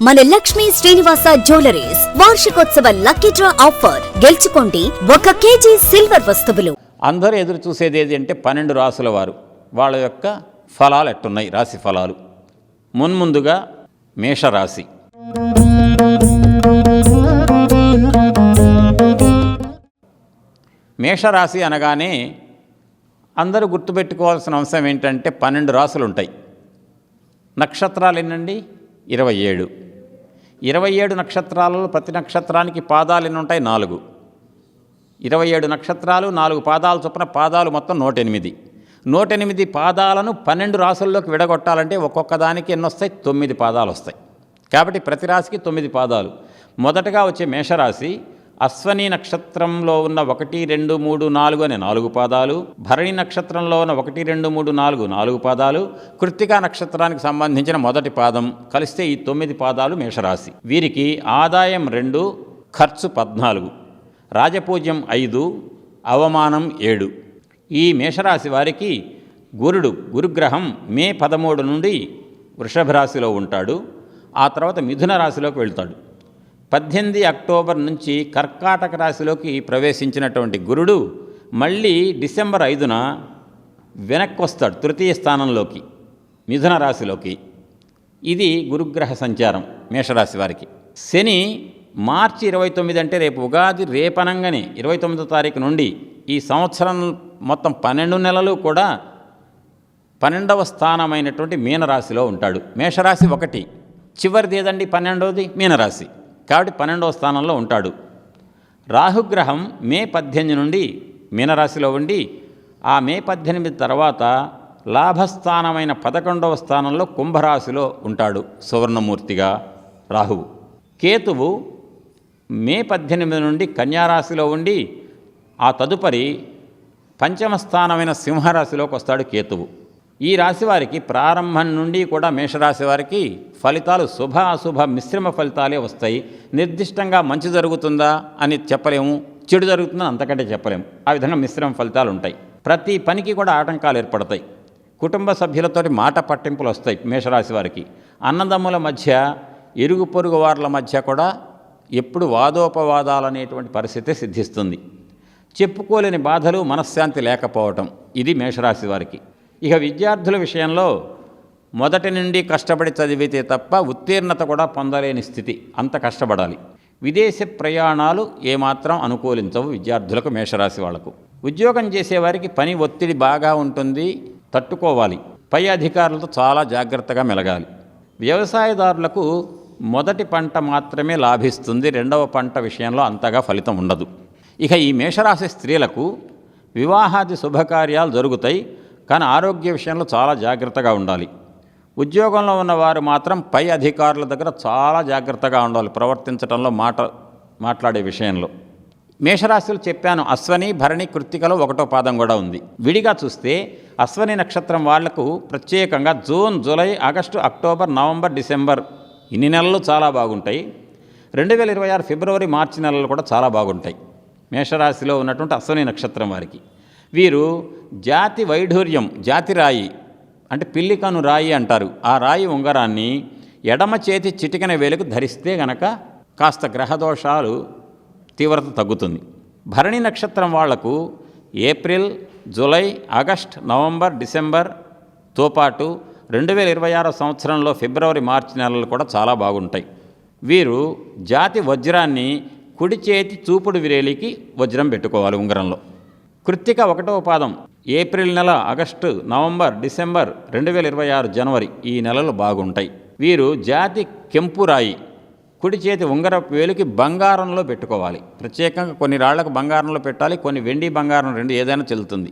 మన లక్ష్మీ శ్రీనివాస జ్యువెలరీస్ వార్షికోత్సవ lucky draw offer. గెలుచుకోండి 1 కేజీ సిల్వర్ వస్తువులు. అందరూ ఎదురు చూసేది ఏది అంటే 12 రాసుల వారు వాళ్ళ యొక్క ఫలాలు ఎట్టున్నాయి, రాశి ఫలాలు. మున్ముందుగా మేషరాశి. మేషరాశి అనగానే అందరూ గుర్తుపెట్టుకోవాల్సిన అంశం ఏంటంటే 12 రాసులు ఉంటాయి. నక్షత్రాలు ఎన్నండి? 27. 27 నక్షత్రాలలో ప్రతి నక్షత్రానికి పాదాలు ఎన్ని ఉంటాయి? 4. 27 నక్షత్రాలు 4 పాదాలు చొప్పున పాదాలు మొత్తం 108. 108 పాదాలను 12 రాసుల్లోకి విడగొట్టాలంటే ఒక్కొక్క దానికి ఎన్ని వస్తాయి? 9 పాదాలు వస్తాయి. కాబట్టి ప్రతి రాశికి 9 పాదాలు. మొదటగా వచ్చే మేషరాశి అశ్వని నక్షత్రంలో ఉన్న 1, 2, 3, 4 అనే 4 పాదాలు, భరణి నక్షత్రంలో ఉన్న 1, 2, 3, 4 4 పాదాలు, కృత్తికా నక్షత్రానికి సంబంధించిన మొదటి పాదం కలిస్తే ఈ 9 పాదాలు మేషరాశి. వీరికి ఆదాయం 2, ఖర్చు 14, రాజపూజ్యం 5, అవమానం 7. ఈ మేషరాశి వారికి గురుగ్రహం మే 13 నుండి వృషభ రాశిలో ఉంటాడు. ఆ తర్వాత మిథున రాశిలోకి వెళ్తాడు. 18 అక్టోబర్ నుంచి కర్కాటక రాశిలోకి ప్రవేశించినటువంటి గురుడు మళ్ళీ డిసెంబర్ 5న వెనక్కి వస్తాడు తృతీయ స్థానంలోకి, మిథున రాశిలోకి. ఇది గురుగ్రహ సంచారం మేషరాశి వారికి. శని మార్చి 29 అంటే రేపు ఉగాది రేపనంగానే 29వ తారీఖు నుండి ఈ సంవత్సరం మొత్తం 12 నెలలు కూడా 12వ స్థానమైనటువంటి మీనరాశిలో ఉంటాడు. మేషరాశి 1, చివరిది ఏదండి? 12వది మీనరాశి. కాబట్టి 12వ స్థానంలో ఉంటాడు. రాహుగ్రహం మే 18 నుండి మీనరాశిలో ఉండి ఆ మే 18 తర్వాత లాభస్థానమైన 11వ స్థానంలో కుంభరాశిలో ఉంటాడు సువర్ణమూర్తిగా రాహువు. కేతువు మే 18 నుండి కన్యారాశిలో ఉండి ఆ తదుపరి పంచమ స్థానమైన సింహరాశిలోకి వస్తాడు కేతువు. ఈ రాశి వారికి ప్రారంభం నుండి కూడా మేషరాశి వారికి ఫలితాలు శుభ అశుభ మిశ్రమ ఫలితాలే వస్తాయి. నిర్దిష్టంగా మంచి జరుగుతుందా అని చెప్పలేము, చెడు జరుగుతుందని అంతకంటే చెప్పలేము. ఆ విధంగా మిశ్రమ ఫలితాలు ఉంటాయి. ప్రతి పనికి కూడా ఆటంకాలు ఏర్పడతాయి. కుటుంబ సభ్యులతోటి మాట పట్టింపులు వస్తాయి మేషరాశి వారికి. అన్నదమ్ముల మధ్య, ఇరుగు పొరుగు వార్ల మధ్య కూడా ఎప్పుడు వాదోపవాదాలు అనేటువంటి పరిస్థితి సిద్ధిస్తుంది. చెప్పుకోలేని బాధలు, మనశ్శాంతి లేకపోవటం, ఇది మేషరాశి వారికి. ఇక విద్యార్థుల విషయంలో మొదటి నుండి కష్టపడి చదివితే తప్ప ఉత్తీర్ణత కూడా పొందలేని స్థితి, అంత కష్టపడాలి. విదేశ ప్రయాణాలు ఏమాత్రం అనుకూలించవు విద్యార్థులకు, మేషరాశి వాళ్లకు. ఉద్యోగం చేసేవారికి పని ఒత్తిడి బాగా ఉంటుంది, తట్టుకోవాలి. పై అధికారులతో చాలా జాగ్రత్తగా మెలగాలి. వ్యవసాయదారులకు మొదటి పంట మాత్రమే లాభిస్తుంది, రెండవ పంట విషయంలో అంతగా ఫలితం ఉండదు. ఇక ఈ మేషరాశి స్త్రీలకు వివాహాది శుభకార్యాలు జరుగుతాయి, కానీ ఆరోగ్య విషయంలో చాలా జాగ్రత్తగా ఉండాలి. ఉద్యోగంలో ఉన్నవారు మాత్రం పై అధికారుల దగ్గర చాలా జాగ్రత్తగా ఉండాలి ప్రవర్తించడంలో, మాట్లాడే విషయంలో. మేషరాశులు చెప్పాను, అశ్వని, భరణి, కృత్తికలో 1వ పాదం కూడా ఉంది. విడిగా చూస్తే అశ్వని నక్షత్రం వాళ్లకు ప్రత్యేకంగా June, July, August, October, November, December ఇన్ని నెలలు చాలా బాగుంటాయి. 2026 ఫిబ్రవరి, మార్చి నెలలు కూడా చాలా బాగుంటాయి మేషరాశిలో ఉన్నటువంటి అశ్వని నక్షత్రం వారికి. వీరు జాతి వైఢూర్యం, జాతి రాయి అంటే పిల్లికను రాయి అంటారు. ఆ రాయి ఉంగరాన్ని ఎడమ చేతి చిటికెన వేలుకు ధరిస్తే గనక కాస్త గ్రహదోషాలు తీవ్రత తగ్గుతుంది. భరణి నక్షత్రం వాళ్లకు ఏప్రిల్, జూలై, ఆగస్ట్, నవంబర్, డిసెంబర్తో పాటు 2026 సంవత్సరంలో ఫిబ్రవరి, మార్చి నెలలు కూడా చాలా బాగుంటాయి. వీరు జాతి వజ్రాన్ని కుడి చేతి చూపుడు విరేలికి వజ్రం పెట్టుకోవాలి ఉంగరంలో. కృత్తిక 1వ పాదం ఏప్రిల్ నెల, ఆగస్టు, నవంబర్, డిసెంబర్, 2026 జనవరి ఈ నెలలు బాగుంటాయి. వీరు జాతి కెంపు రాయి కుడి చేతి ఉంగరపు వేలుకి బంగారంలో పెట్టుకోవాలి. ప్రత్యేకంగా కొన్ని రాళ్లకు బంగారంలో పెట్టాలి, కొన్ని వెండి, బంగారం రెండు ఏదైనా చెల్లుతుంది.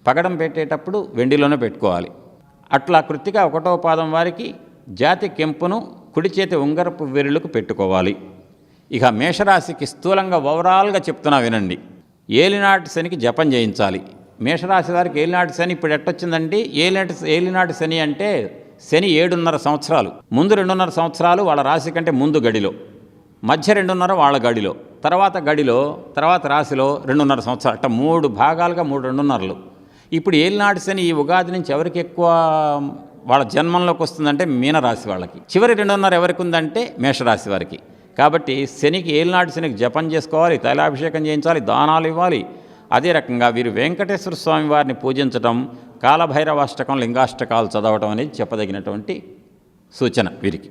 పగడం పెట్టేటప్పుడు వెండిలోనే పెట్టుకోవాలి. అట్లా కృత్తిక 1వ పాదం వారికి జాతి కెంపును కుడి చేతి ఉంగరపు వేలుకు పెట్టుకోవాలి. ఇక మేషరాశికి స్థూలంగా ఓవరాల్గా చెప్తున్నా వినండి. ఏలినాటి శనికి జపం చేయించాలి. మేషరాశి వారికి ఏలినాటి శని ఇప్పుడు ఎట్టొచ్చిందండి? ఏలినాటి శని అంటే శని 7.5 సంవత్సరాలు, ముందు 2.5 సంవత్సరాలు వాళ్ళ రాశి కంటే ముందు గడిలో, మధ్య 2.5 వాళ్ళ గడిలో, తర్వాత గడిలో, తర్వాత రాశిలో 2.5 సంవత్సరాలు, అట్ట 3 భాగాలుగా 3 2.5. ఇప్పుడు ఏలినాటి శని ఈ ఉగాది నుంచి ఎవరికి ఎక్కువ వాళ్ళ జన్మంలోకి వస్తుందంటే మీనరాశి వాళ్ళకి, చివరి 2.5 ఎవరికి ఉందంటే మేషరాశి వారికి. కాబట్టి శనికి ఏలినాటి శనికి జపం చేసుకోవాలి, తైలాభిషేకం చేయించాలి, దానాలు ఇవ్వాలి. అదే రకంగా వీరు వెంకటేశ్వర స్వామి వారిని పూజించడం, కాలభైరవాష్టకం, లింగాష్టకాలు చదవటం అనేది చెప్పదగినటువంటి సూచన వీరికి.